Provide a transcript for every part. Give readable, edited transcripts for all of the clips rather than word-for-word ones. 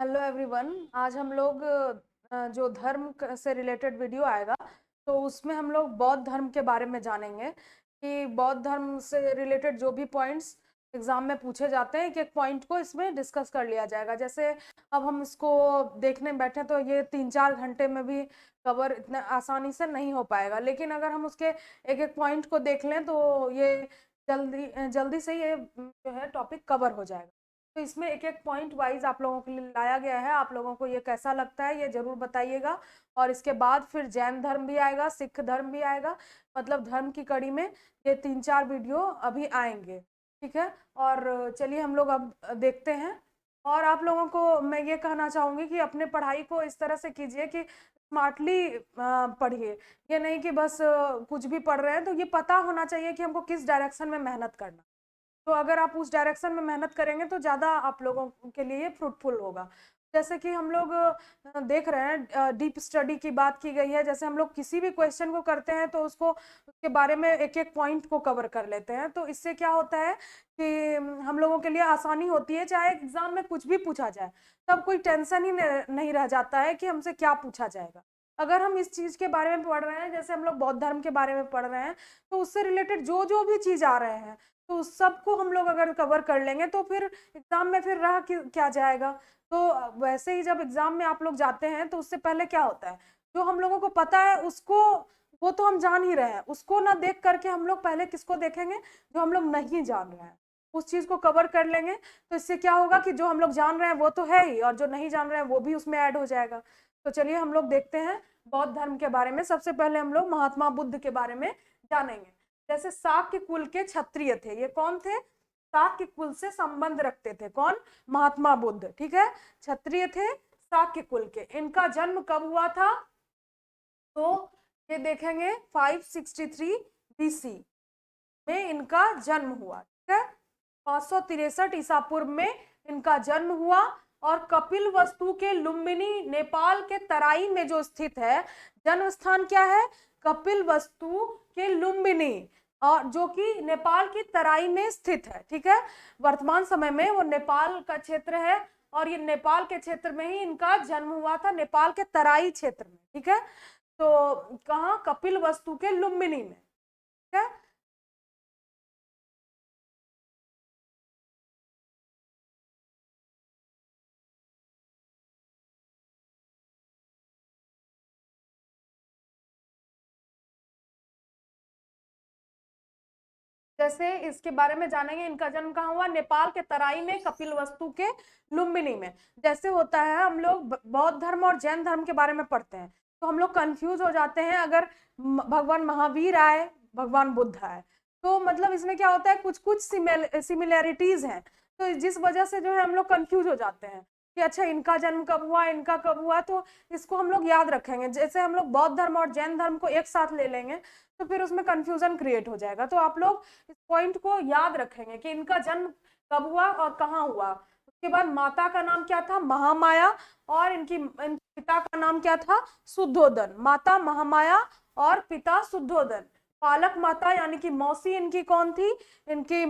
Hello everyone. आज हम लोग जो धर्म से रिलेटेड वीडियो आएगा तो उसमें हम लोग बौद्ध धर्म के बारे में जानेंगे कि बौद्ध धर्म से रिलेटेड जो भी पॉइंट्स एग्जाम में पूछे जाते हैं, एक एक पॉइंट को इसमें डिस्कस कर लिया जाएगा। जैसे अब हम इसको देखने बैठे तो ये 3-4 घंटे में भी कवर इतना आसानी से नहीं हो पाएगा, लेकिन अगर हम उसके एक एक पॉइंट को देख लें तो ये जल्दी जल्दी से ये जो है टॉपिक कवर हो जाएगा। तो इसमें एक एक पॉइंट वाइज आप लोगों के लिए लाया गया है। आप लोगों को ये कैसा लगता है ये जरूर बताइएगा। और इसके बाद फिर जैन धर्म भी आएगा, सिख धर्म भी आएगा। मतलब धर्म की कड़ी में ये 3-4 वीडियो अभी आएंगे। ठीक है। और चलिए हम लोग अब देखते हैं। और आप लोगों को मैं ये कहना चाहूंगी कि अपने पढ़ाई को इस तरह से कीजिए कि स्मार्टली पढ़िए। ये नहीं कि बस कुछ भी पढ़ रहे हैं। तो ये पता होना चाहिए कि हमको किस डायरेक्शन में मेहनत करना। तो अगर आप उस डायरेक्शन में मेहनत करेंगे तो ज़्यादा आप लोगों के लिए फ्रूटफुल होगा। जैसे कि हम लोग देख रहे हैं, डीप स्टडी की बात की गई है। जैसे हम लोग किसी भी क्वेश्चन को करते हैं तो उसको उसके बारे में एक एक पॉइंट को कवर कर लेते हैं। तो इससे क्या होता है कि हम लोगों के लिए आसानी होती है। चाहे एग्जाम में कुछ भी पूछा जाए तब कोई टेंशन ही नहीं रह जाता है कि हमसे क्या पूछा जाएगा। अगर हम इस चीज के बारे में पढ़ रहे हैं, जैसे हम लोग बौद्ध धर्म के बारे में पढ़ रहे हैं, तो उससे रिलेटेड जो जो भी चीज आ रहे हैं तो उस सबको हम लोग अगर कवर कर लेंगे तो फिर एग्जाम में फिर रह क्या जाएगा। तो वैसे ही जब एग्जाम में आप लोग जाते हैं तो उससे पहले क्या होता है, जो हम लोगों को पता है उसको वो तो हम जान ही रहे हैं, उसको ना देख करके हम लोग पहले किसको देखेंगे, जो हम लोग नहीं जान रहे हैं उस चीज को कवर कर लेंगे। तो इससे क्या होगा कि जो हम लोग जान रहे हैं वो तो है ही, और जो नहीं जान रहे हैं वो भी उसमें ऐड हो जाएगा। तो चलिए हम लोग देखते हैं बौद्ध धर्म के बारे में। सबसे पहले हम लोग महात्मा बुद्ध के बारे में जानेंगे। जैसे शाक्य कुल के क्षत्रिय थे। ये कौन थे? शाक्य कुल से संबंध रखते थे। कौन? महात्मा बुद्ध। ठीक है। क्षत्रिय थे, शाक्य कुल के। इनका जन्म कब हुआ था? तो ये देखेंगे 563 बीसी में इनका जन्म हुआ। ठीक है। 563 ईसा पूर्व में इनका जन्म हुआ। और कपिल वस्तु के लुम्बिनी, नेपाल के तराई में जो स्थित है, जन्म स्थान क्या है? कपिल वस्तु के लुम्बिनी, और जो कि नेपाल की तराई में स्थित है। ठीक है। वर्तमान समय में वो नेपाल का क्षेत्र है, और ये नेपाल के क्षेत्र में ही इनका जन्म हुआ था, नेपाल के तराई क्षेत्र में। ठीक है। तो कहाँ? कपिल वस्तु के लुम्बिनी में। ठीक है। जैसे इसके बारे में जानेंगे, इनका जन्म कहाँ हुआ? नेपाल के तराई में, कपिल वस्तु के लुम्बिनी में। जैसे होता है हम लोग बौद्ध धर्म और जैन धर्म के बारे में पढ़ते हैं तो हम लोग कंफ्यूज हो जाते हैं। अगर भगवान महावीर आए, भगवान बुद्ध आए, तो मतलब इसमें क्या होता है, कुछ कुछ सिमिलैरिटीज हैं। तो जिस वजह से जो है हम लोग कंफ्यूज हो जाते हैं कि अच्छा इनका जन्म कब हुआ, इनका कब हुआ। तो इसको हम लोग याद रखेंगे। जैसे हम लोग बौद्ध धर्म और जैन धर्म को एक साथ ले लेंगे तो फिर उसमें कंफ्यूजन क्रिएट हो जाएगा। तो आप लोग इस पॉइंट को याद रखेंगे कि इनका जन्म कब हुआ और कहाँ हुआ। उसके बाद माता का नाम क्या था? महामाया। और इनके पिता का नाम क्या था? शुद्धोदन। माता महामाया और पिता शुद्धोदन। पालक माता यानी कि मौसी इनकी कौन थी? इनकी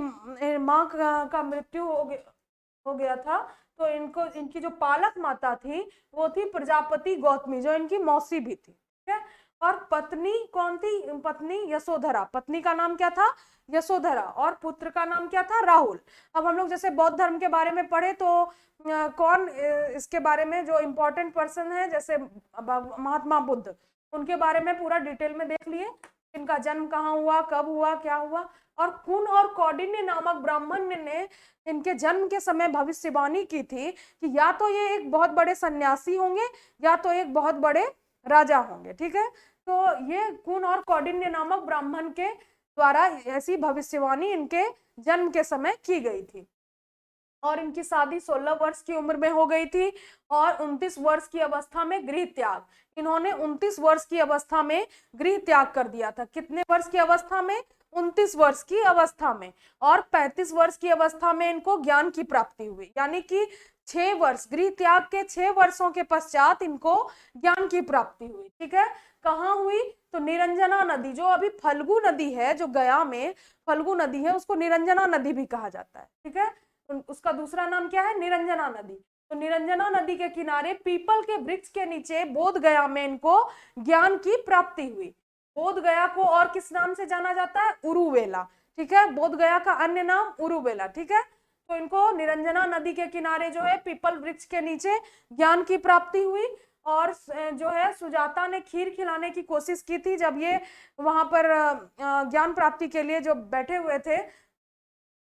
माँ का मृत्यु हो गया था। तो इनको इनकी जो पालक माता थी वो थी प्रजापति गौतमी, जो इनकी मौसी भी थी। ठीक है। और पत्नी कौन थी? पत्नी यशोधरा। पत्नी का नाम क्या था? यशोधरा। और पुत्र का नाम क्या था? राहुल। अब हम लोग जैसे बौद्ध धर्म के बारे में पढ़े तो कौन इसके बारे में जो इम्पोर्टेंट पर्सन है, जैसे महात्मा बुद्ध, उनके बारे में पूरा डिटेल में देख लिए। इनका जन्म कहाँ हुआ, कब हुआ, क्या हुआ। और कुन और कौंडिन्य नामक ब्राह्मण ने इनके जन्म के समय भविष्यवाणी की थी कि या तो ये एक बहुत बड़े सन्यासी होंगे या तो एक बहुत बड़े राजा होंगे। ठीक है। तो ये कुन और कौंडिन्य नामक ब्राह्मण के द्वारा ऐसी भविष्यवाणी इनके जन्म के समय की गई थी। और इनकी शादी 16 वर्ष की उम्र में हो गई थी। और 29 वर्ष की अवस्था में गृह त्याग, इन्होंने 29 वर्ष की अवस्था में गृह त्याग कर दिया था। कितने वर्ष की अवस्था में? 29 वर्ष की अवस्था में। और 35 वर्ष की अवस्था में इनको ज्ञान की प्राप्ति हुई, यानी कि 6 वर्ष, गृह त्याग के 6 वर्षों के पश्चात इनको ज्ञान की प्राप्ति हुई। ठीक है। कहाँ हुई? तो निरंजना नदी, जो अभी फल्गु नदी है, जो गया में फल्गु नदी है, उसको निरंजना नदी भी कहा जाता है। ठीक है। उसका दूसरा नाम क्या है? निरंजना नदी। तो निरंजना नदी के किनारे पीपल के वृक्ष के नीचे बोध गया में इनको ज्ञान की प्राप्ति हुई। बोध गया को और किस नाम से जाना जाता है? उरुवेला। ठीक है, बोध गया का अन्य नाम उरुवेला। ठीक है, तो इनको निरंजना नदी के किनारे जो है पीपल वृक्ष के नीचे ज्ञान की प्राप्ति हुई। और जो है सुजाता ने खीर खिलाने की कोशिश की थी जब ये वहां पर ज्ञान प्राप्ति के लिए जो बैठे हुए थे।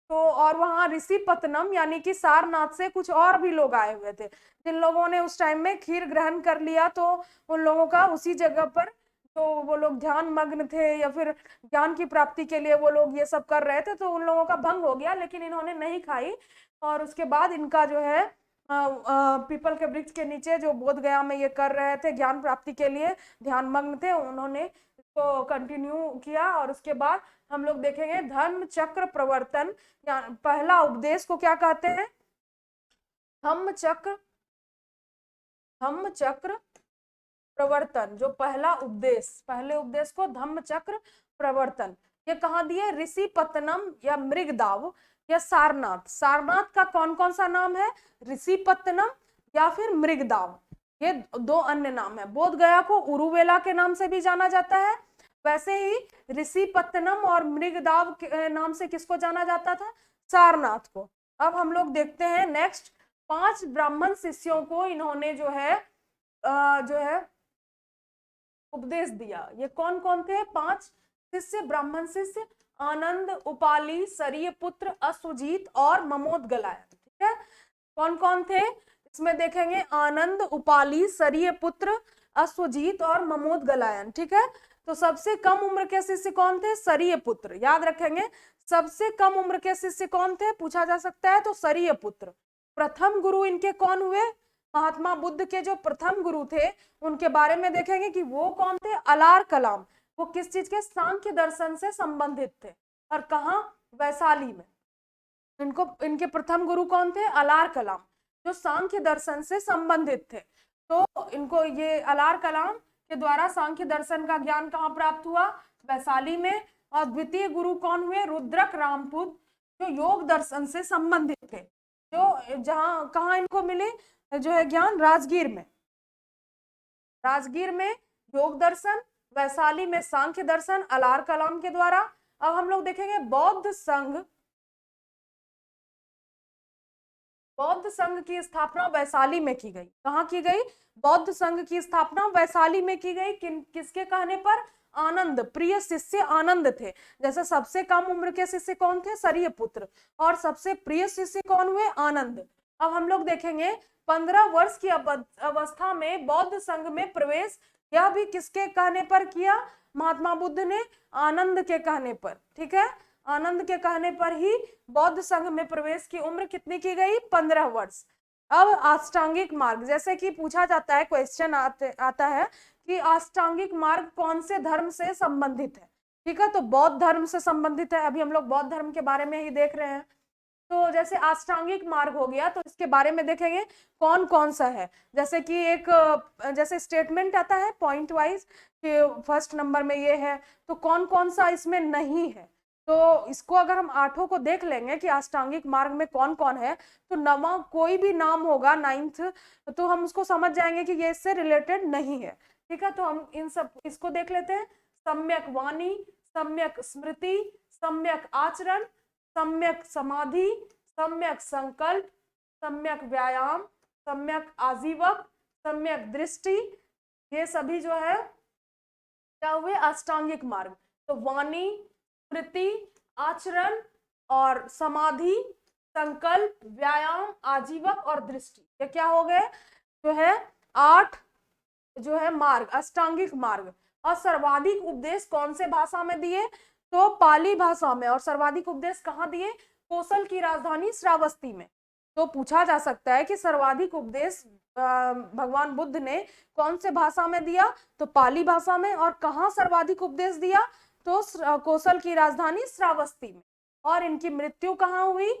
तो और वहां ऋषि पत्तनम यानी कि सारनाथ से कुछ और भी लोग आए हुए थे, जिन लोगों ने उस टाइम में खीर ग्रहण कर लिया। तो उन लोगों का उसी जगह पर, तो वो लोग ध्यान मग्न थे या फिर ज्ञान की प्राप्ति के लिए वो लोग ये सब कर रहे थे, तो उन लोगों का भंग हो गया, लेकिन इन्होंने नहीं खाई। और उसके बाद इनका जो है पीपल के वृक्ष के नीचे जो बोध गया में ये कर रहे थे ज्ञान प्राप्ति के लिए, ध्यान मग्न थे, उन्होंने इसको कंटिन्यू किया। और उसके बाद हम लोग देखेंगे धर्म चक्र प्रवर्तन, या पहला उपदेश को क्या कहते हैं? धम्म चक्र प्रवर्तन। जो पहला उपदेश, पहले उपदेश को धम्म चक्र प्रवर्तन, ये कहाँ दिए? ऋषि पत्तनम या मृगदाव या सारनाथ। सारनाथ का कौन कौन सा नाम है? ऋषि पत्तनम या फिर मृगदाव, ये दो अन्य नाम है। बोध गया को उरुवेला के नाम से भी जाना जाता है, वैसे ही ऋषि पत्तनम और मृगदाव के नाम से किसको जाना जाता था? सारनाथ को। अब हम लोग देखते हैं नेक्स्ट, 5 ब्राह्मण शिष्यों को इन्होंने जो है उपदेश दिया। ये कौन कौन थे? 5 शिष्य, ब्राह्मण शिष्य, आनंद, उपाली, सरियपुत्र, अश्वजीत और ममोद गलायन। ठीक है, कौन कौन थे इसमें देखेंगे? आनंद, उपाली, सरियपुत्र, अश्वजीत और ममोद गलायन। ठीक है, तो सबसे कम उम्र के शिष्य कौन थे? सरियपुत्र। याद रखेंगे, सबसे कम उम्र के शिष्य कौन थे पूछा जा सकता है, तो सरियपुत्र। प्रथम गुरु इनके कौन हुए? महात्मा बुद्ध के जो प्रथम गुरु थे उनके बारे में देखेंगे कि वो कौन थे? अलार कलाम। वो किस चीज के? सांख्य दर्शन से संबंधित थे। और कहाँ? वैशाली में। इनके प्रथम गुरु कौन थे? अलार कलाम, जो सांख्य दर्शन से संबंधित थे। तो इनको ये अलार कलाम के द्वारा सांख्य दर्शन का ज्ञान कहाँ प्राप्त हुआ? वैशाली में। और द्वितीय गुरु कौन हुए? रुद्रक रामपुर, जो योग दर्शन से संबंधित थे। जो जहां कहाँ इनको मिले जो है ज्ञान? राजगीर में। राजगीर में योग दर्शन, वैशाली में सांख्य दर्शन अलार कलाम के द्वारा। अब हम लोग देखेंगे बौद्ध संघ। बौद्ध संघ की स्थापना वैशाली में की गई। कहाँ की गई? बौद्ध संघ की स्थापना वैशाली में की गई। किसके कहने पर? आनंद, प्रिय शिष्य आनंद थे। जैसे सबसे कम उम्र के शिष्य कौन थे? सरियपुत्र। और सबसे प्रिय शिष्य कौन हुए? आनंद। अब हम लोग देखेंगे 15 वर्ष की अवस्था में बौद्ध संघ में प्रवेश, यह भी किसके कहने पर किया? महात्मा बुद्ध ने, आनंद के कहने पर। ठीक है, आनंद के कहने पर ही बौद्ध संघ में प्रवेश की उम्र कितनी की गई? 15 वर्ष। अब अष्टांगिक मार्ग, जैसे कि पूछा जाता है, क्वेश्चन आता है कि अष्टांगिक मार्ग कौन से धर्म से संबंधित है? ठीक है, तो बौद्ध धर्म से संबंधित है। अभी हम लोग बौद्ध धर्म के बारे में ही देख रहे हैं। तो जैसे अष्टांगिक मार्ग हो गया, तो इसके बारे में देखेंगे कौन कौन सा है। जैसे कि एक जैसे स्टेटमेंट आता है पॉइंट वाइज कि फर्स्ट नंबर में ये है, तो कौन कौन सा इसमें नहीं है। तो इसको अगर हम 8 को देख लेंगे कि अष्टांगिक मार्ग में कौन कौन है, तो नवा कोई भी नाम होगा 9th, तो हम उसको समझ जाएंगे कि ये इससे रिलेटेड नहीं है। ठीक है, तो हम इन सब इसको देख लेते हैं। सम्यक वाणी, सम्यक स्मृति, सम्यक आचरण, सम्यक समाधि, सम्यक संकल्प, सम्यक व्यायाम, सम्यक आजीवक, सम्यक दृष्टि, ये सभी जो है क्या हुए? अष्टांगिक मार्ग। तो वाणी, स्मृति, आचरण और समाधि, संकल्प, व्यायाम, आजीवक और दृष्टि, ये क्या हो गए? जो है 8 जो है मार्ग, अष्टांगिक मार्ग। और सर्वाधिक उपदेश कौन से भाषा में दिए? तो पाली भाषा में। और सर्वाधिक उपदेश कहाँ दिए? कोसल की राजधानी श्रावस्ती में। तो पूछा जा सकता है कि सर्वाधिक उपदेश भगवान बुद्ध ने कौन से भाषा में दिया? तो पाली भाषा में। और कहाँ सर्वाधिक उपदेश दिया? तो कोसल की राजधानी श्रावस्ती में। और इनकी मृत्यु कहाँ हुई?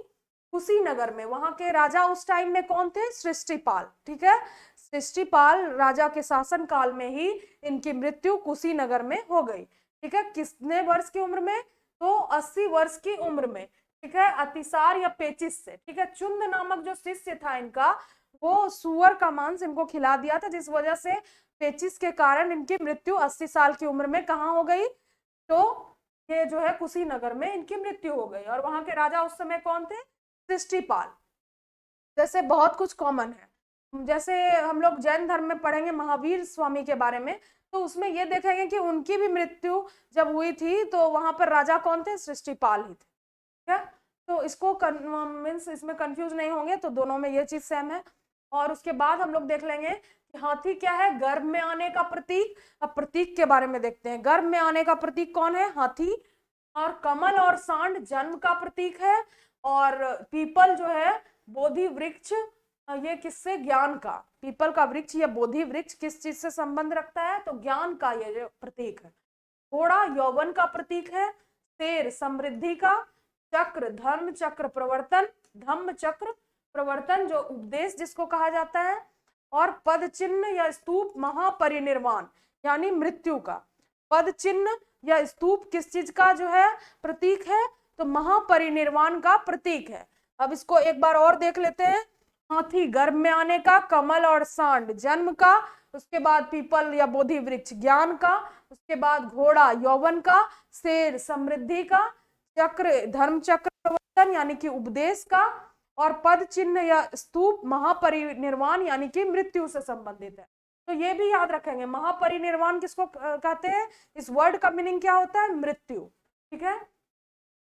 कुशीनगर में। वहां के राजा उस टाइम में कौन थे? सृष्टिपाल। ठीक है, सृष्टिपाल राजा के शासन काल में ही इनकी मृत्यु कुशीनगर में हो गई। ठीक है, कितने वर्ष की उम्र में? तो 80 वर्ष की उम्र में। ठीक है, अतिसार या पेचिस से। ठीक है, चुंद नामक जो शिष्य था इनका, वो सुअर का मांस इनको खिला दिया था, जिस वजह से पेचिस के कारण इनकी मृत्यु 80 साल की उम्र में कहाँ हो गई, तो ये जो है कुशीनगर में इनकी मृत्यु हो गई। और वहां के राजा उस समय कौन थे, सृष्टिपाल। जैसे बहुत कुछ कॉमन है, जैसे हम लोग जैन धर्म में पढ़ेंगे महावीर स्वामी के बारे में, तो उसमें ये देखेंगे कि उनकी भी मृत्यु जब हुई थी तो वहां पर राजा कौन थे, सृष्टिपाल ही थे। ठीक है, तो इसको मीन्स इसमें कंफ्यूज नहीं होंगे, तो दोनों में ये चीज सेम है। और उसके बाद हम लोग देख लेंगे कि हाथी क्या है, गर्भ में आने का प्रतीक। अब प्रतीक के बारे में देखते हैं, गर्भ में आने का प्रतीक कौन है, हाथी। और कमल और सांड जन्म का प्रतीक है। और पीपल जो है, बोधि वृक्ष, ये किससे, ज्ञान का। पीपल का वृक्ष या बोधि वृक्ष किस चीज से संबंध रखता है, तो ज्ञान का ये जो प्रतीक है। घोड़ा यौवन का प्रतीक है। शेर समृद्धि का। चक्र धर्म चक्र प्रवर्तन, धम्म चक्र प्रवर्तन जो उपदेश जिसको कहा जाता है। और पद चिन्ह या स्तूप महापरिनिर्वाण यानी मृत्यु का। पद चिन्ह या स्तूप किस चीज का जो है प्रतीक है, तो महापरिनिर्वाण का प्रतीक है। अब इसको एक बार और देख लेते हैं, हाथी गर्भ में आने का, कमल और सांड जन्म का, उसके बाद पीपल या बोधि वृक्ष ज्ञान का, उसके बाद घोड़ा यौवन का, शेर समृद्धि का, चक्र धर्म चक्र प्रवर्तन यानी कि उपदेश का, और पद चिन्ह या स्तूप महापरिनिर्वाण यानी कि मृत्यु से संबंधित है। तो ये भी याद रखेंगे, महापरिनिर्वाण किसको कहते हैं, इस वर्ड का मीनिंग क्या होता है, मृत्यु। ठीक है,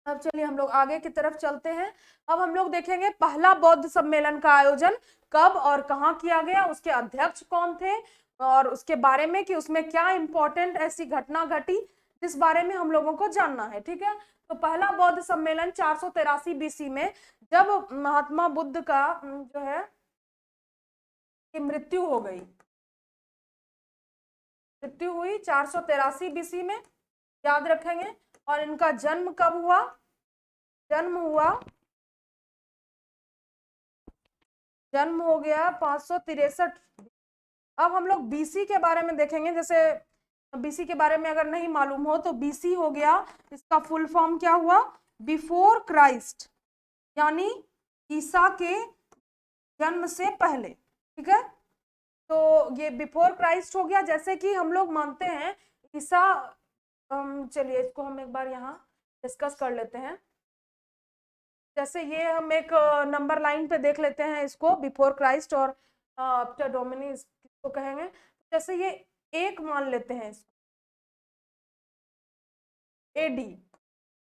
अब चलिए हम लोग आगे की तरफ चलते हैं। अब हम लोग देखेंगे पहला बौद्ध सम्मेलन का आयोजन कब और कहाँ किया गया, उसके अध्यक्ष कौन थे, और उसके बारे में कि उसमें क्या इंपॉर्टेंट ऐसी घटना घटी जिस बारे में हम लोगों को जानना है। ठीक है, तो पहला बौद्ध सम्मेलन 483 बीसी में, जब महात्मा बुद्ध का जो है कि मृत्यु हो गई, मृत्यु हुई 483 बीसी में, याद रखेंगे। और इनका जन्म कब हुआ, जन्म हो गया 563। अब हम लोग बीसी के बारे में देखेंगे, जैसे बीसी के बारे में अगर नहीं मालूम हो तो बीसी हो गया, इसका फुल फॉर्म क्या हुआ, बिफोर क्राइस्ट, यानी ईसा के जन्म से पहले। ठीक है, तो ये बिफोर क्राइस्ट हो गया। जैसे कि हम लोग मानते हैं ईसा, चलिए इसको हम एक बार यहाँ डिस्कस कर लेते हैं। जैसे ये हम एक नंबर लाइन पे देख लेते हैं इसको, बिफोर क्राइस्ट और आफ्टर डोमिनी इसको कहेंगे। जैसे ये एक मान लेते हैं इसको, एडी।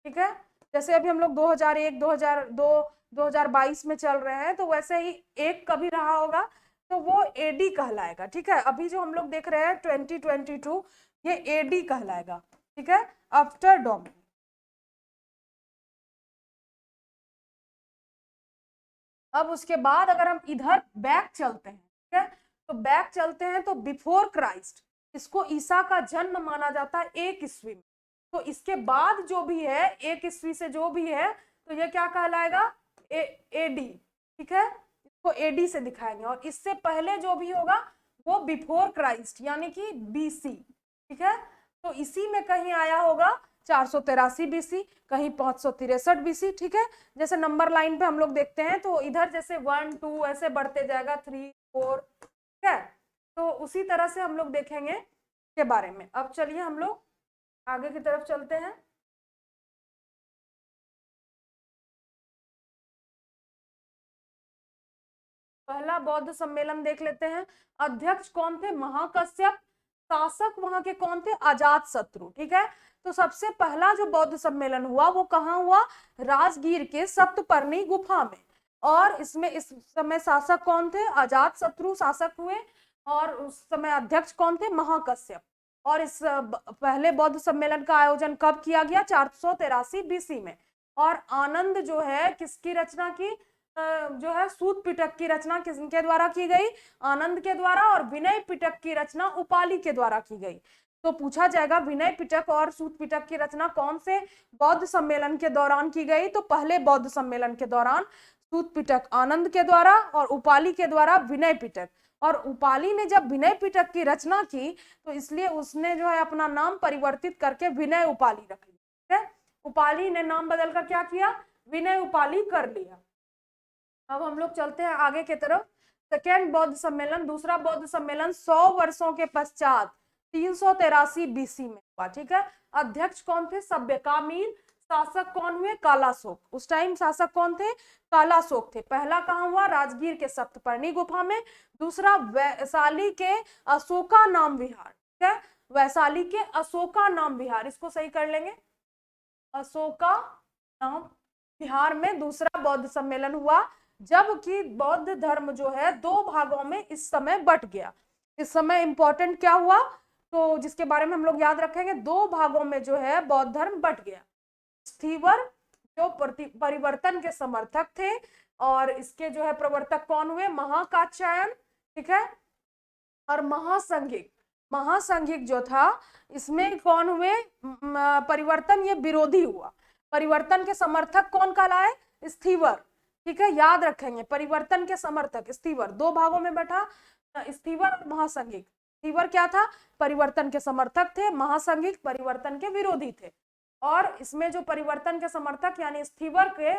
ठीक है, जैसे अभी हम लोग 2001, 2002, 2022 में चल रहे हैं, तो वैसे ही एक कभी रहा होगा तो वो एडी कहलाएगा। ठीक है, अभी जो हम लोग देख रहे हैं 2022, ये एडी कहलाएगा। ठीक है, आफ्टर डोमिनी। अब उसके बाद अगर हम इधर बैक चलते हैं, ठीक है, तो बैक चलते हैं तो बिफोर क्राइस्ट, इसको ईसा का जन्म माना जाता है 1 ईस्वी में। तो इसके बाद जो भी है 1 ईस्वी से जो भी है, तो ये क्या कहलाएगा, एडी। ठीक है, इसको एडी से दिखाएंगे। और इससे पहले जो भी होगा वो बिफोर क्राइस्ट यानी कि बीसी। ठीक है, तो इसी में कहीं आया होगा 483 बीसी, कहीं 563 बीसी। ठीक है, जैसे नंबर लाइन पे हम लोग देखते हैं तो इधर जैसे 1 2 ऐसे बढ़ते जाएगा, 3 4। ठीक है, तो उसी तरह से हम लोग देखेंगे के बारे में। अब चलिए हम लोग आगे की तरफ चलते हैं। पहला बौद्ध सम्मेलन देख लेते हैं। अध्यक्ष कौन थे, महाकश्यप। शासक वहां के कौन थे, अजात शत्रु। ठीक है, तो सबसे पहला जो बौद्ध सम्मेलन हुआ वो कहाँ हुआ, राजगीर के सप्तपर्णी गुफा में। और इसमें इस समय शासक कौन थे, अजात शत्रु शासक हुए। और उस समय अध्यक्ष कौन थे, महाकश्यप। और इस पहले बौद्ध सम्मेलन का आयोजन कब किया गया, 483 बीसी में। और आनंद जो है किसकी रचना की, जो है सूत पिटक की रचना किसके द्वारा की गई, आनंद के द्वारा। और विनय पिटक की रचना उपाली के द्वारा की गई। तो पूछा जाएगा विनय पिटक और सूत पिटक की रचना कौन से बौद्ध सम्मेलन के दौरान की गई, तो पहले बौद्ध सम्मेलन के दौरान सूत पिटक आनंद के द्वारा और उपाली के द्वारा विनय पिटक। और उपाली ने जब विनय पिटक की रचना की तो इसलिए उसने जो है अपना नाम परिवर्तित करके विनय उपाली रख लिया। उपाली ने नाम बदलकर क्या किया, विनय उपालि कर लिया। अब हम लोग चलते हैं आगे की तरफ। सेकेंड बौद्ध सम्मेलन, दूसरा बौद्ध सम्मेलन 100 वर्षों के पश्चात 383 बीसी में हुआ। ठीक है, अध्यक्ष कौन थे? सभ्यकामीन। शासक कौन हुए? कालाशोक। उस टाइम शासक कौन थे? कालाशोक थे। पहला कहाँ हुआ? राजगीर के सप्तपर्णी गुफा में। दूसरा वैशाली के अशोका नाम विहार। ठीक है, वैशाली के अशोका नाम विहार, इसको सही कर लेंगे, अशोका नाम विहार में दूसरा बौद्ध सम्मेलन हुआ। जबकि बौद्ध धर्म जो है दो भागों में इस समय बट गया। इस समय इंपॉर्टेंट क्या हुआ, तो जिसके बारे में हम लोग याद रखेंगे, दो भागों में जो है बौद्ध धर्म बट गया। स्थीवर जो परिवर्तन के समर्थक थे, और इसके जो है प्रवर्तक कौन हुए? महाकात्यायन। ठीक है, और महासंघिक। महासंघिक जो था, इसमें कौन हुए? परिवर्तन, ये विरोधी हुआ। परिवर्तन के समर्थक कौन कहलाए? स्थीवर। ठीक है, याद रखेंगे, परिवर्तन के समर्थक स्थीवर। दो भागों में बैठा, स्थीवर और महासंघिक। स्थीवर क्या था? परिवर्तन के समर्थक थे। महासंघिक परिवर्तन के विरोधी थे। और इसमें जो परिवर्तन के समर्थक यानी स्थीवर के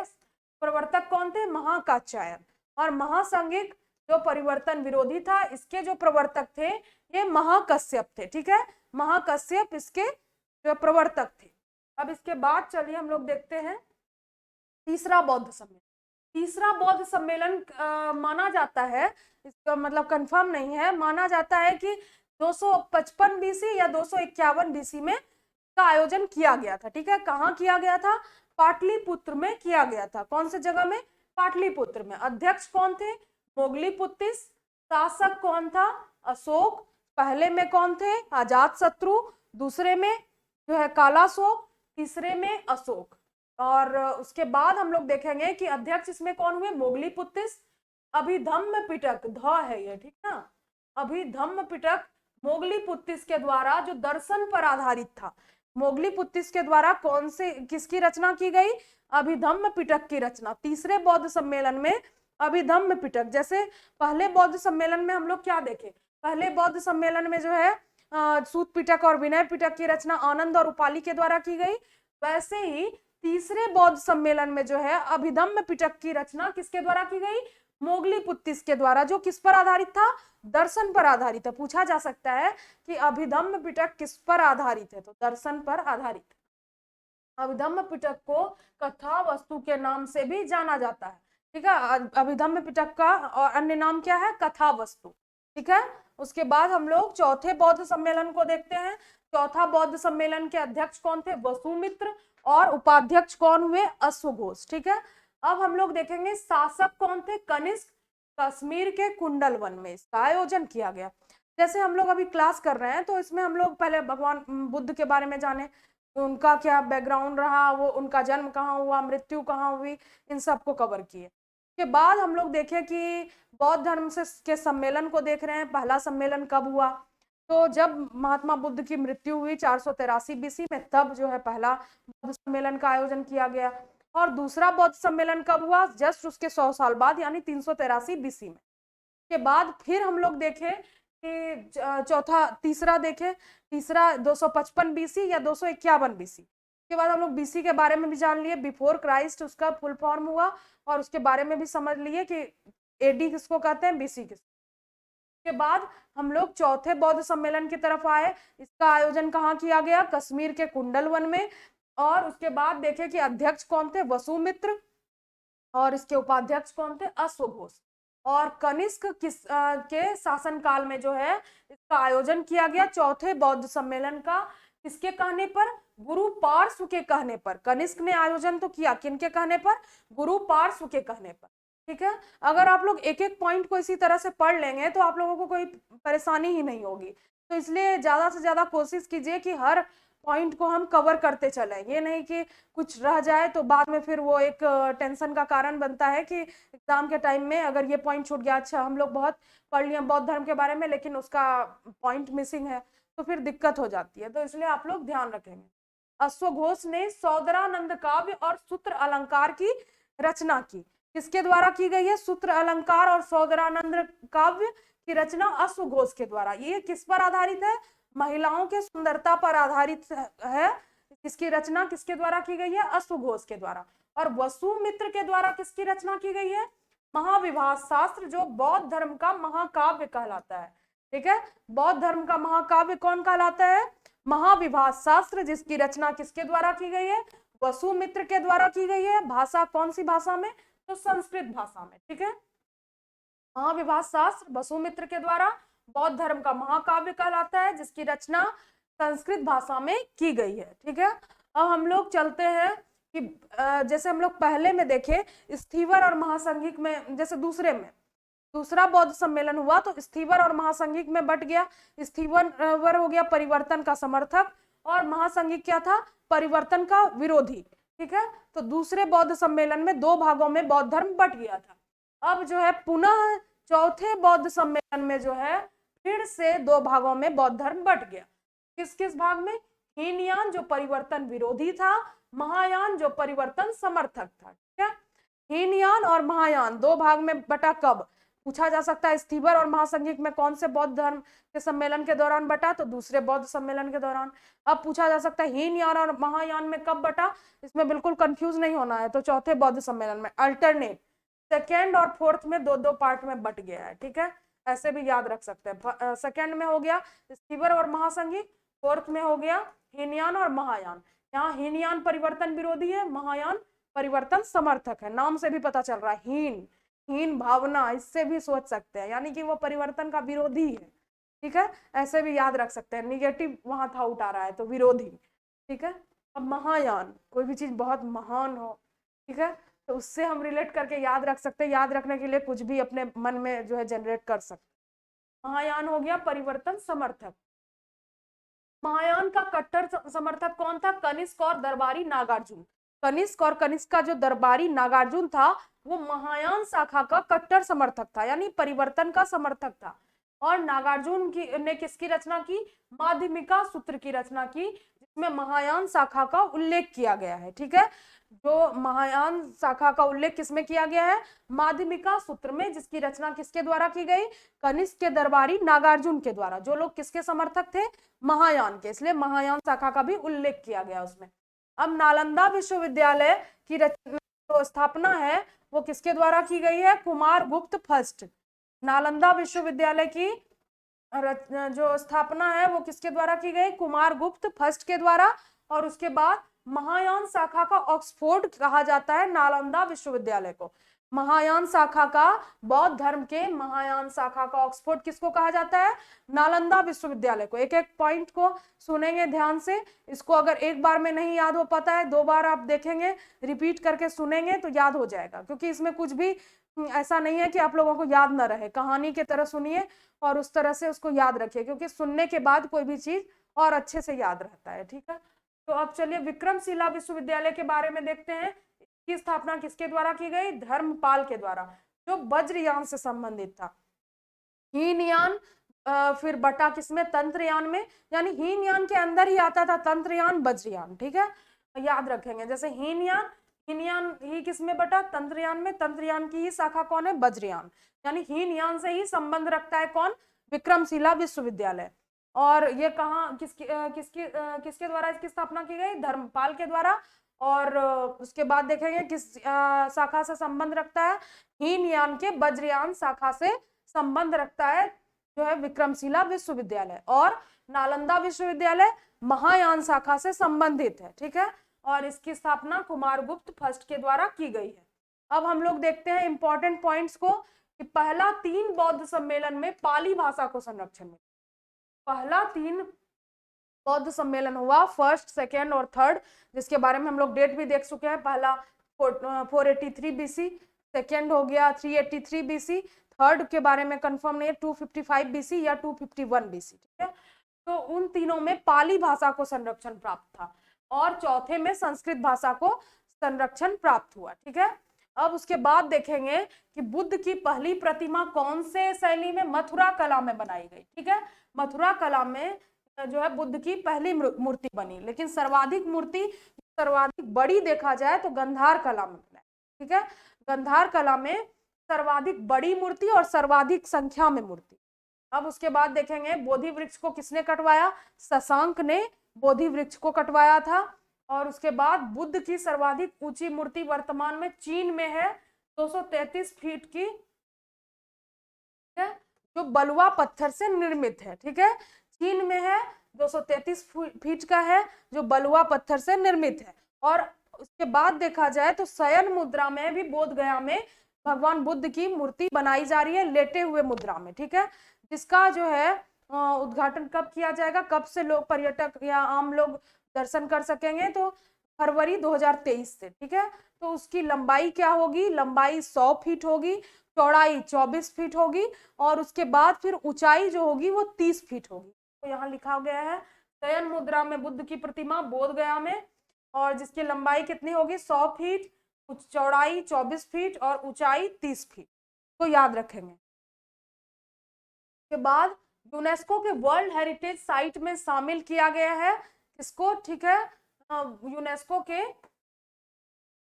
प्रवर्तक कौन थे? महाकात्यायन। और महासंघिक जो परिवर्तन विरोधी था, इसके जो प्रवर्तक थे ये महाकश्यप थे। ठीक है, महाकश्यप इसके जो प्रवर्तक थे। अब इसके बाद चलिए हम लोग देखते हैं तीसरा बौद्ध सम्मेलन। तीसरा बौद्ध सम्मेलन माना जाता है, इसका मतलब कंफर्म नहीं है, माना जाता है कि 255 बीसी या 251 बीसी में का आयोजन किया गया था। ठीक है, कहाँ किया गया था? पाटलिपुत्र में किया गया था। कौन से जगह में? पाटलिपुत्र में। अध्यक्ष कौन थे? मोगलीपुत्तिस। शासक कौन था? अशोक। पहले में कौन थे? अजातशत्रु। दूसरे में जो है कालाशोक। तीसरे में अशोक। और उसके बाद हम लोग देखेंगे कि अध्यक्ष इसमें कौन हुए? मोगलीपुत्तिस। अभिधम्म पिटक, ध है ये, ठीक ना, अभिधम्म पिटक मोगलीपुत्तिस के द्वारा जो दर्शन पर आधारित था। मोगलीपुत्तिस के द्वारा कौन से, किसकी रचना की गई? अभिधम्म पिटक की रचना। तीसरे बौद्ध सम्मेलन में अभिधम्म पिटक, जैसे पहले बौद्ध सम्मेलन में हम लोग क्या देखे? पहले बौद्ध सम्मेलन में जो है सूत पिटक और विनय पिटक की रचना आनंद और उपाली के द्वारा की गई। वैसे ही तीसरे बौद्ध सम्मेलन में जो है अभिधम्म पिटक की रचना किसके द्वारा की गई? मोगलीपुत्तिस के द्वारा, जो किस पर आधारित था? दर्शन पर आधारित है। पूछा जा सकता है कि अभिधम्म पिटक किस पर आधारित है, तो दर्शन पर आधारित। अभिधम्म पिटक को कथा वस्तु के नाम से भी जाना जाता है। ठीक है, अभिधम्म पिटक का और अन्य नाम क्या है? कथा वस्तु। ठीक है, उसके बाद हम लोग चौथे बौद्ध सम्मेलन को देखते हैं। चौथा बौद्ध सम्मेलन के अध्यक्ष कौन थे? वसुमित्र। और उपाध्यक्ष कौन हुए? अश्वघोष। ठीक है, अब हम लोग देखेंगे शासक कौन थे? कनिष्क। कश्मीर के कुंडलवन में इसका आयोजन किया गया। जैसे हम लोग अभी क्लास कर रहे हैं, तो इसमें हम लोग पहले भगवान बुद्ध के बारे में जाने, उनका क्या बैकग्राउंड रहा, वो उनका जन्म कहाँ हुआ, मृत्यु कहाँ हुई, इन सबको कवर किए। के बाद हम लोग देखें कि बौद्ध धर्म से के सम्मेलन को देख रहे हैं। पहला सम्मेलन कब हुआ? तो जब महात्मा बुद्ध की मृत्यु हुई 483 बीसी में, तब जो है पहला बौद्ध सम्मेलन का आयोजन किया गया। और दूसरा बौद्ध सम्मेलन कब हुआ? जस्ट उसके 100 साल बाद, यानी 383 बीसी में। के बाद फिर हम लोग देखें कि तीसरा देखें, तीसरा 255 बीसी या 251 बीसी। के बाद हम लोग बीसी के बारे में भी जान लिए, बिफोर क्राइस्ट उसका फुल फॉर्म हुआ, और उसके बारे में भी समझ लिए कि एडी किसको कहते हैं, बीसी किसको। के बाद हम लोग चौथे बौद्ध सम्मेलन की तरफ आए। इसका आयोजन कहाँ किया गया? कश्मीर के कुंडलवन में। और उसके बाद देखें कि अध्यक्ष कौन थे? वसुमित्र। और इसके उपाध्यक्ष कौन थे? अश्वघोष। और कनिष्क के शासनकाल में जो है इसका आयोजन किया गया, चौथे बौद्ध सम्मेलन का। किसके कहने पर? गुरु पार्श्व के कहने पर। कनिष्क ने आयोजन तो किया, किनके कहने पर? गुरु पार्श्व के कहने पर। ठीक है, अगर आप लोग एक एक पॉइंट को इसी तरह से पढ़ लेंगे तो आप लोगों को कोई परेशानी ही नहीं होगी। तो इसलिए ज्यादा से ज्यादा कोशिश कीजिए कि हर पॉइंट को हम कवर करते चलें। ये नहीं कि कुछ रह जाए तो बाद में फिर वो एक टेंशन का कारण बनता है कि एग्जाम के टाइम में अगर ये पॉइंट छूट गया, अच्छा हम लोग बहुत पढ़ लिए बौद्ध धर्म के बारे में लेकिन उसका पॉइंट मिसिंग है, तो फिर दिक्कत हो जाती है। तो इसलिए आप लोग ध्यान रखेंगे। अश्वघोष ने सौदरानंद काव्य और सूत्र अलंकार की रचना की। किसके द्वारा की गई है? सूत्र अलंकार और सौदरानंद काव्य की रचना अश्वघोष के द्वारा। ये किस पर आधारित है? महिलाओं के सुंदरता पर आधारित है। इसकी रचना किसके द्वारा की गई है? अश्वघोष के द्वारा। और वसुमित्र के द्वारा किसकी रचना की गई है? महाविभास शास्त्र, जो बौद्ध धर्म का महाकाव्य कहलाता है। ठीक है, बौद्ध धर्म का महाकाव्य कौन कहलाता है? महाविभास शास्त्र, जिसकी रचना किसके द्वारा की गई है? वसुमित्र के द्वारा की गई है। भाषा कौन सी भाषा में? तो संस्कृत भाषा में। ठीक है, महाविभास शास्त्र वसुमित्र के द्वारा बौद्ध धर्म का महाकाव्य कहलाता है, जिसकी रचना संस्कृत भाषा में की गई है। ठीक है, अब हम लोग चलते हैं कि जैसे हम लोग पहले में देखे स्थीवर और महासंघिक में, जैसे दूसरा बौद्ध सम्मेलन हुआ तो स्थीवर और महासंघिक में बट गया। स्थीवर हो गया परिवर्तन का समर्थक और महासंघिक क्या था? परिवर्तन का विरोधी। ठीक है, तो दूसरे बौद्ध सम्मेलन में 2 भागों में बौद्ध धर्म बट गया था। अब जो है पुनः चौथे बौद्ध सम्मेलन में जो है फिर से 2 भागों में बौद्ध धर्म बट गया। किस किस भाग में? हीनयान जो परिवर्तन विरोधी था, महायान जो परिवर्तन समर्थक था। ठीक है, हीनयान और महायान 2 भाग में बटा। कब पूछा जा सकता है? स्थीवर और महासंघिक में कौन से बौद्ध धर्म के सम्मेलन के दौरान बटा? तो दूसरे बौद्ध सम्मेलन के दौरान। अब पूछा जा सकता है हीनयान और महायान में कब बटा? इसमें बिल्कुल कंफ्यूज नहीं होना है, तो चौथे बौद्ध सम्मेलन में। अल्टरनेट सेकेंड और फोर्थ में 2-2 पार्ट में बट गया है। ठीक है, ऐसे भी याद रख सकते हैं। सेकेंड में हो गया स्थीवर और महासंघिक, फोर्थ में हो गया हीनयान और महायान। यहाँ हीनयान परिवर्तन विरोधी है, महायान परिवर्तन समर्थक है। नाम से भी पता चल रहा है, हीन भावना, इससे भी सोच सकते हैं, यानी कि वो परिवर्तन का विरोधी है। ठीक है, ऐसे भी याद रख सकते हैं। निगेटिव वहां था उठा रहा है तो विरोधी। ठीक है, अब महायान, कोई भी चीज बहुत महान हो, ठीक है, तो उससे हम रिलेट करके याद रख सकते हैं। याद रखने के लिए कुछ भी अपने मन में जो है जनरेट कर सकते। महायान हो गया परिवर्तन समर्थक। महायान का कट्टर समर्थक कौन था? कनिष्क और दरबारी नागार्जुन। कनिष्क और कनिष्क का जो दरबारी नागार्जुन था वो महायान शाखा का कट्टर समर्थक था, यानी परिवर्तन का समर्थक था। और नागार्जुन ने किसकी रचना की? माध्यमिका सूत्र की रचना की, जिसमें महायान शाखा का उल्लेख किया गया है। ठीक है, जो महायान शाखा का उल्लेख किसमें किया गया है? माध्यमिका सूत्र में, जिसकी रचना किसके द्वारा की गई? कनिष्क के दरबारी नागार्जुन के द्वारा, जो लोग किसके समर्थक थे? महायान के, इसलिए महायान शाखा का भी उल्लेख किया गया उसमें। अब नालंदा विश्वविद्यालय की जो स्थापना है वो किसके द्वारा की गई है? कुमारगुप्त फर्स्ट। नालंदा विश्वविद्यालय की जो स्थापना है वो किसके द्वारा की गई? कुमारगुप्त फर्स्ट के द्वारा। और उसके बाद महायान शाखा का ऑक्सफोर्ड कहा जाता है नालंदा विश्वविद्यालय को। महायान शाखा का, बौद्ध धर्म के महायान शाखा का ऑक्सफोर्ड किसको कहा जाता है? नालंदा विश्वविद्यालय को। एक एक पॉइंट को सुनेंगे ध्यान से। इसको अगर एक बार में नहीं याद हो पाता है, 2 बार आप देखेंगे, रिपीट करके सुनेंगे तो याद हो जाएगा, क्योंकि इसमें कुछ भी ऐसा नहीं है कि आप लोगों को याद ना रहे। कहानी की तरह सुनिए और उस तरह से उसको याद रखिए, क्योंकि सुनने के बाद कोई भी चीज और अच्छे से याद रहता है। ठीक है, तो अब चलिए विक्रमशिला विश्वविद्यालय के बारे में देखते हैं। इसकी स्थापना किसके द्वारा की गई? धर्मपाल के द्वारा, जो वज्रयान से संबंधित था। हीनयान फिर बटा किसमें? तंत्रयान में, यानी हीनयान के अंदर ही आता था तंत्रयान वज्रयान। ठीक है, याद रखेंगे। जैसे हीनयान ही किसमें बटा? तंत्रयान में। तंत्रयान की ही शाखा कौन है? वज्रयान। यानी हीनयान से ही संबंध रखता है कौन? विक्रमशिला विश्वविद्यालय। और ये कहाँ किसके द्वारा इसकी स्थापना की गई? धर्मपाल के द्वारा। और उसके बाद देखेंगे किस शाखा से संबंध रखता है? हीनयान के वज्रयान शाखा से संबंध रखता है जो है विक्रमशिला विश्वविद्यालय। और नालंदा विश्वविद्यालय महायान शाखा से संबंधित है। ठीक है, और इसकी स्थापना कुमारगुप्त फर्स्ट के द्वारा की गई है। अब हम लोग देखते हैं इंपॉर्टेंट पॉइंट्स को कि पहला 3 बौद्ध सम्मेलन में पाली भाषा को संरक्षण मिला। पहला 3 बौद्ध सम्मेलन हुआ, फर्स्ट, सेकेंड और थर्ड, जिसके बारे में हम लोग डेट भी देख चुके हैं। पहला 483 BC, सेकेंड हो गया 383 BC, थर्ड के बारे में कंफर्म नहीं है 255 BC या 251 BC। ठीक है, तो उन तीनों में पाली भाषा को संरक्षण प्राप्त था और चौथे में संस्कृत भाषा को संरक्षण प्राप्त हुआ। ठीक है, अब उसके बाद देखेंगे कि बुद्ध की पहली प्रतिमा कौन से शैली में? मथुरा कला में बनाई गई। ठीक है, मथुरा कला में जो है बुद्ध की पहली मूर्ति बनी, लेकिन सर्वाधिक बड़ी देखा जाए तो गंधार कला में बनाई। ठीक है, गंधार कला में सर्वाधिक बड़ी मूर्ति और सर्वाधिक संख्या में मूर्ति। अब उसके बाद देखेंगे बोधि वृक्ष को किसने कटवाया? शशांक ने बोधि वृक्ष को कटवाया था। और उसके बाद बुद्ध की सर्वाधिक ऊंची मूर्ति वर्तमान में चीन में है 233 फीट की, है, जो बलुआ पत्थर से निर्मित है। ठीक है, चीन में है, 233 फीट का है, जो बलुआ पत्थर से निर्मित है। और उसके बाद देखा जाए तो शयन मुद्रा में भी बोध गया में भगवान बुद्ध की मूर्ति बनाई जा रही है, लेटे हुए मुद्रा में। ठीक है, जिसका जो है उद्घाटन कब किया जाएगा, कब से लोग पर्यटक या आम लोग दर्शन कर सकेंगे, तो फरवरी 2023 से। ठीक है, तो उसकी लंबाई क्या होगी, लंबाई 100 फीट होगी, चौड़ाई 24 फीट होगी, और उसके बाद फिर ऊंचाई जो होगी वो 30 फीट होगी। तो यहाँ लिखा गया है शयन मुद्रा में बुद्ध की प्रतिमा बोध गया में, और जिसकी लंबाई कितनी होगी 100 फीट, चौड़ाई 24 फीट और ऊंचाई 30 फीट। तो याद रखेंगे। के बाद यूनेस्को के वर्ल्ड हेरिटेज साइट में शामिल किया गया है किसको, ठीक है, यूनेस्को के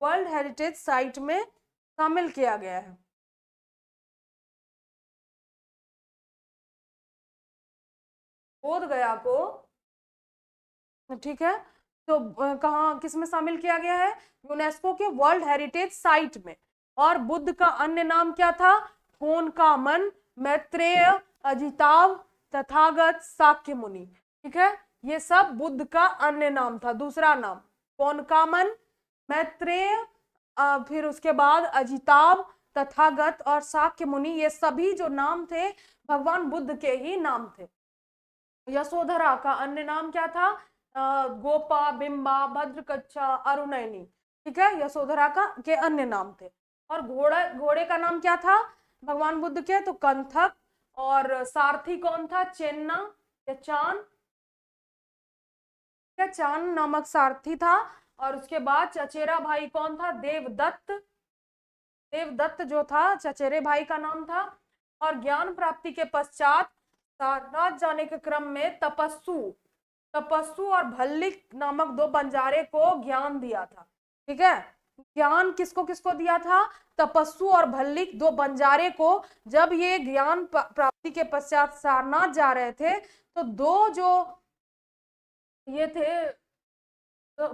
वर्ल्ड हेरिटेज साइट में शामिल किया गया है। बोध गया को, ठीक है, तो कहाँ किस में शामिल किया गया है, यूनेस्को के वर्ल्ड हेरिटेज साइट में। और बुद्ध का अन्य नाम क्या था, कोनकामन, मैत्रेय, अजिताव, तथागत, शाक्य मुनि। ठीक है, ये सब बुद्ध का अन्य नाम था, दूसरा नाम कोनकामन, मैत्रेय, फिर उसके बाद अजिताव, तथागत और शाक्य मुनि, ये सभी जो नाम थे भगवान बुद्ध के ही नाम थे। यशोधरा का अन्य नाम क्या था, गोपा, बिंबा, भद्रकच्छा, अरुणैनी। ठीक है, यशोधरा का के अन्य नाम थे। और घोड़े का नाम क्या था भगवान बुद्ध के, तो कंथक। और सारथी कौन था, चेन्ना या चान, चान नामक सारथी था। और उसके बाद चचेरा भाई कौन था, देवदत्त। देवदत्त जो था चचेरे भाई का नाम था। और ज्ञान प्राप्ति के पश्चात सारनाथ जाने के क्रम में तपस्सु और भल्लिक नामक 2 बंजारे को ज्ञान दिया था। ठीक है, ज्ञान किसको किसको दिया था, तपस्सु और भल्लिक 2 बंजारे को। जब ये ज्ञान प्राप्ति के पश्चात सारनाथ जा रहे थे तो 2 जो ये थे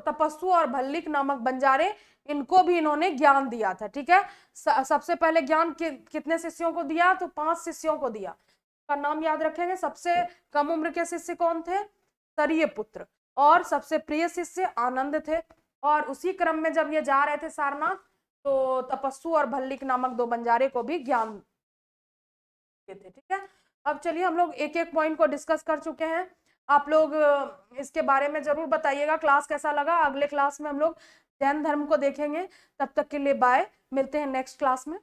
तपस्सु और भल्लिक नामक बंजारे, इनको भी इन्होंने ज्ञान दिया था। ठीक है, सबसे पहले ज्ञान कितने शिष्यों को दिया, तो 5 शिष्यों को दिया। का नाम याद रखेंगे। सबसे कम उम्र के शिष्य कौन थे, सरिय पुत्र। और सबसे प्रिय शिष्य आनंद थे। और उसी क्रम में जब ये जा रहे थे सारनाथ, तो तपस्सु और भल्लिक नामक 2 बंजारे को भी ज्ञान थे। ठीक है, अब चलिए हम लोग एक एक पॉइंट को डिस्कस कर चुके हैं। आप लोग इसके बारे में जरूर बताइएगा क्लास कैसा लगा। अगले क्लास में हम लोग जैन धर्म को देखेंगे। तब तक के लिए बाय, मिलते हैं नेक्स्ट क्लास में।